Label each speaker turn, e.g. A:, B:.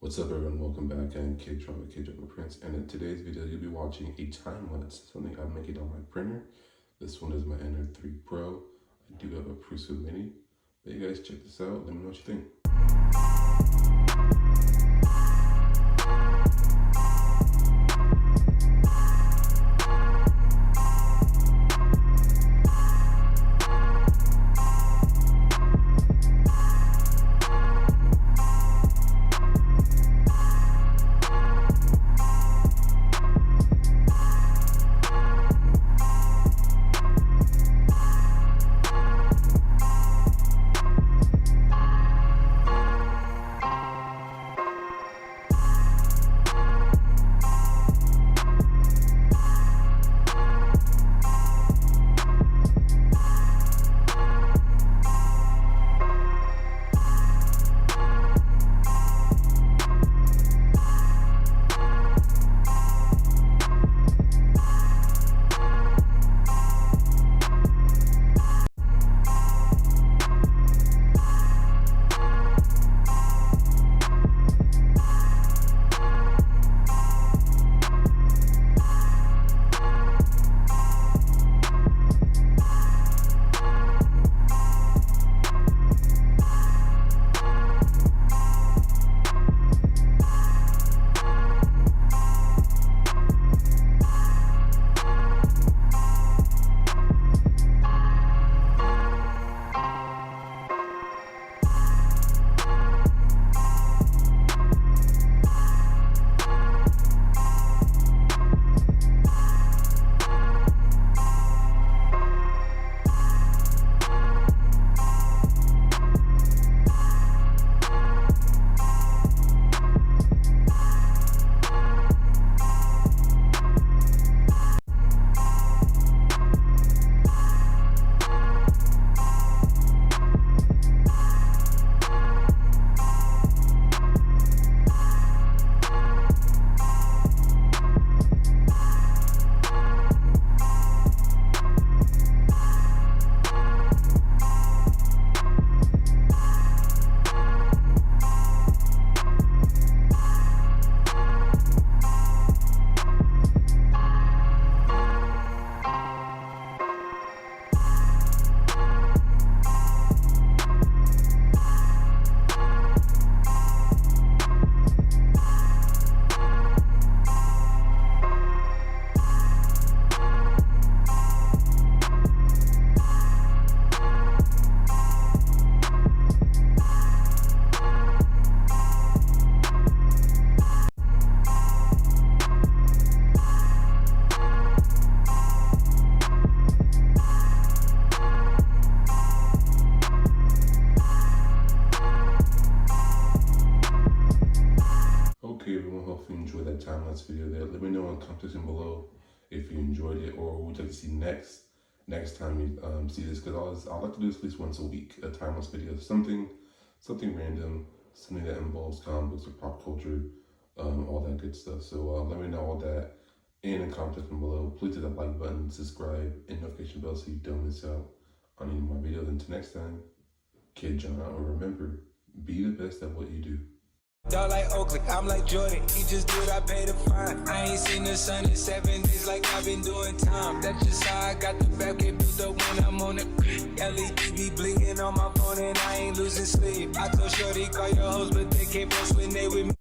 A: What's up everyone, welcome back. I'm Kiddranoprints, and in today's video you'll be watching a time lapse, something I'm making on my printer. This one is my NR3 Pro. I do have a Prusa Mini, but you guys check this out, let me know what you think. Okay everyone, hope you enjoyed that time-lapse video there. Let me know in the comment section below if you enjoyed it or what would you like to see next time you see this, because I like to do this at least once a week, a time-lapse video, something random, something that involves comic books or pop culture, all that good stuff. So let me know all that in the comment section below. Please hit that like button, subscribe, and notification bell so you don't miss out on any more videos. Until next time, Kid John, or remember, be the best at what you do.
B: Dog like Oakley, I'm like Jordan. He just did, I paid a fine. I ain't seen the sun in 7 days like I've been doing time. That's just how I got the back, get built up when I'm on the LED be blinking on my phone and I ain't losing sleep. I told Shorty call your hoes, but they can't post when they with me.